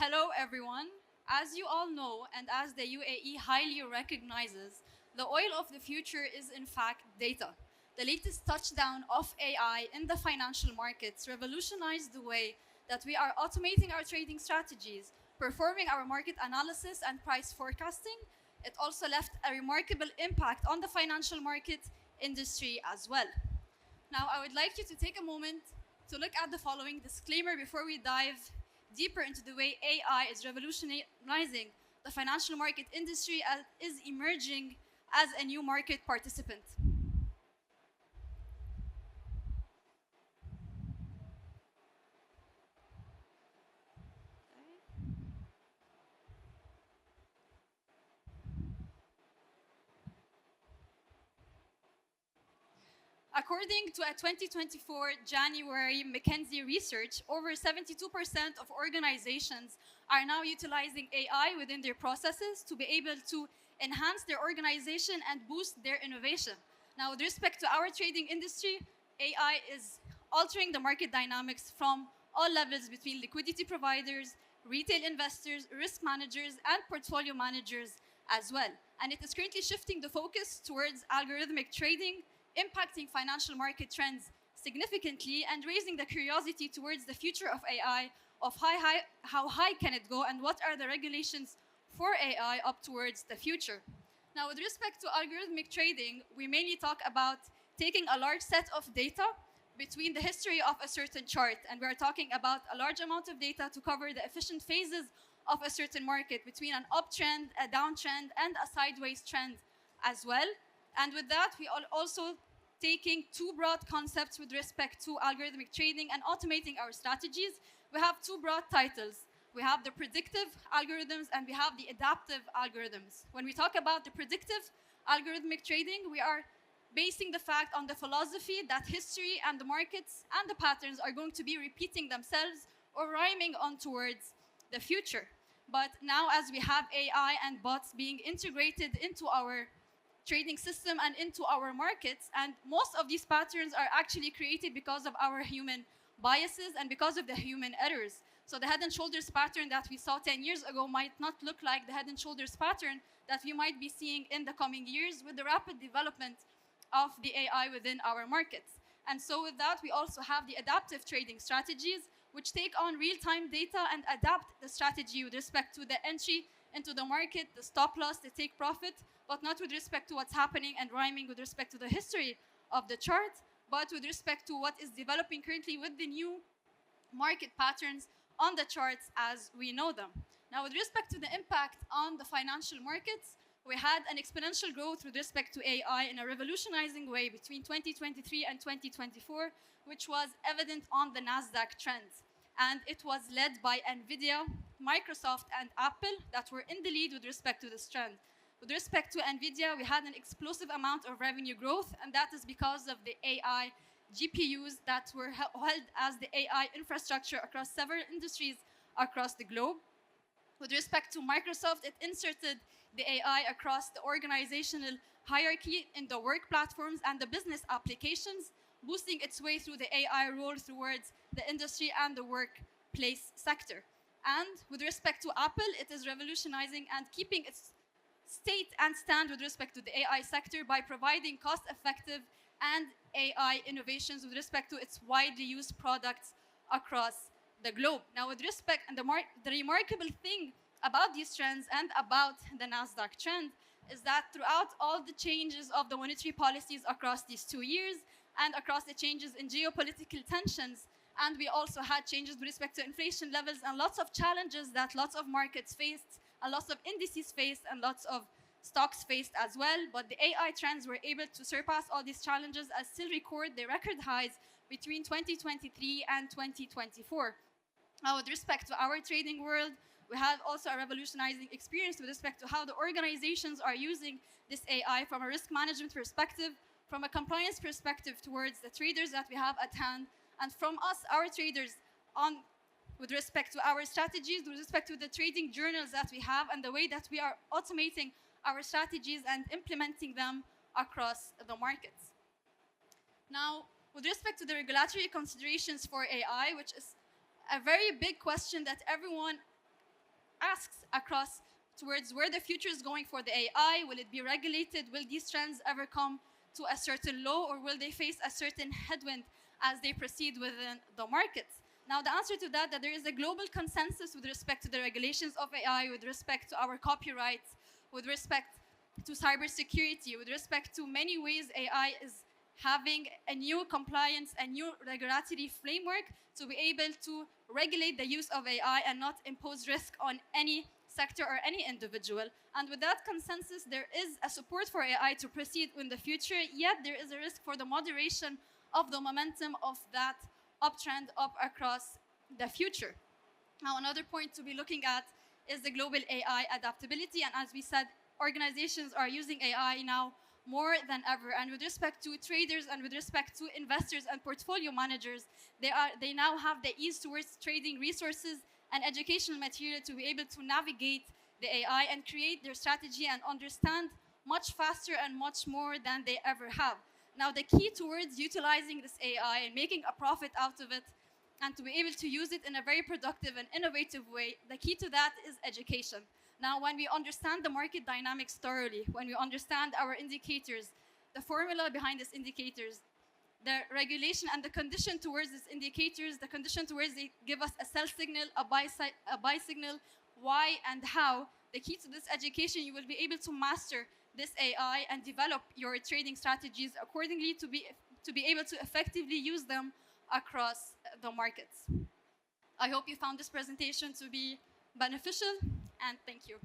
Hello, everyone. As you all know, and as the UAE highly recognizes, the oil of the future is in fact data. The latest touchdown of AI in the financial markets revolutionized the way that we are automating our trading strategies, performing our market analysis and price forecasting. It also left a remarkable impact on the financial market industry as well. Now, I would like you to take a moment to look at the following disclaimer before we dive deeper into the way AI is revolutionizing the financial market industry and is emerging as a new market participant. According to a 2024 January McKinsey research, over 72% of organizations are now utilizing AI within their processes to be able to enhance their organization and boost their innovation. Now, with respect to our trading industry, AI is altering the market dynamics from all levels between liquidity providers, retail investors, risk managers, and portfolio managers as well. And it is currently shifting the focus towards algorithmic trading, impacting financial market trends significantly and raising the curiosity towards the future of AI, of how high can it go and what are the regulations for AI up towards the future. Now, with respect to algorithmic trading, we mainly talk about taking a large set of data between the history of a certain chart, and we're talking about a large amount of data to cover the efficient phases of a certain market between an uptrend, a downtrend, and a sideways trend as well. And with that, we are also taking two broad concepts with respect to algorithmic trading and automating our strategies. We have two broad titles. We have the predictive algorithms and we have the adaptive algorithms. When we talk about the predictive algorithmic trading, we are basing the fact on the philosophy that history and the markets and the patterns are going to be repeating themselves or rhyming on towards the future. But now, as we have AI and bots being integrated into our trading system and into our markets, and most of these patterns are actually created because of our human biases and because of the human errors. So the head and shoulders pattern that we saw 10 years ago might not look like the head and shoulders pattern that we might be seeing in the coming years with the rapid development of the AI within our markets. And so with that, we also have the adaptive trading strategies, which take on real-time data and adapt the strategy with respect to the entry into the market, the stop loss, the take profit, but not with respect to what's happening and rhyming with respect to the history of the chart, but with respect to what is developing currently with the new market patterns on the charts as we know them. Now, with respect to the impact on the financial markets, we had an exponential growth with respect to AI in a revolutionizing way between 2023 and 2024, which was evident on the NASDAQ trends. And it was led by NVIDIA, Microsoft, and Apple that were in the lead with respect to this trend. With respect to NVIDIA, we had an explosive amount of revenue growth, and that is because of the AI GPUs that were held as the AI infrastructure across several industries across the globe. With respect to Microsoft, it inserted the AI across the organizational hierarchy in the work platforms and the business applications, boosting its way through the AI role towards the industry and the workplace sector. And with respect to Apple, it is revolutionizing and keeping its state and stand with respect to the AI sector by providing cost-effective and AI innovations with respect to its widely used products across the globe. Now, with respect, and the remarkable thing about these trends and about the NASDAQ trend is that throughout all the changes of the monetary policies across these 2 years and across the changes in geopolitical tensions, and we also had changes with respect to inflation levels and lots of challenges that lots of markets faced, and lots of indices faced, and lots of stocks faced as well. But the AI trends were able to surpass all these challenges and still record their record highs between 2023 and 2024. Now, with respect to our trading world, we have also a revolutionizing experience with respect to how the organizations are using this AI from a risk management perspective, from a compliance perspective towards the traders that we have at hand, and from us, our traders, on with respect to our strategies, with respect to the trading journals that we have, and the way that we are automating our strategies and implementing them across the markets. Now, with respect to the regulatory considerations for AI, which is a very big question that everyone asks across towards where the future is going for the AI. Will it be regulated? Will these trends ever come to a certain low, or will they face a certain headwind as they proceed within the markets? Now, the answer to that there is a global consensus with respect to the regulations of AI, with respect to our copyrights, with respect to cybersecurity, with respect to many ways AI is having a new compliance, a new regulatory framework to be able to regulate the use of AI and not impose risk on any sector or any individual. And with that consensus, there is a support for AI to proceed in the future, yet there is a risk for the moderation of the momentum of that uptrend up across the future. Now, another point to be looking at is the global AI adaptability. And as we said, organizations are using AI now more than ever. And with respect to traders and with respect to investors and portfolio managers, they now have the ease towards trading resources and educational material to be able to navigate the AI and create their strategy and understand much faster and much more than they ever have. Now, the key towards utilizing this AI and making a profit out of it and to be able to use it in a very productive and innovative way, the key to that is education. Now, when we understand the market dynamics thoroughly, when we understand our indicators, the formula behind these indicators, the regulation and the condition towards these indicators, the condition towards they give us a sell signal, a buy signal, why and how, the key to this education, you will be able to master this AI and develop your trading strategies accordingly to be able to effectively use them across the markets. I hope you found this presentation to be beneficial, and thank you.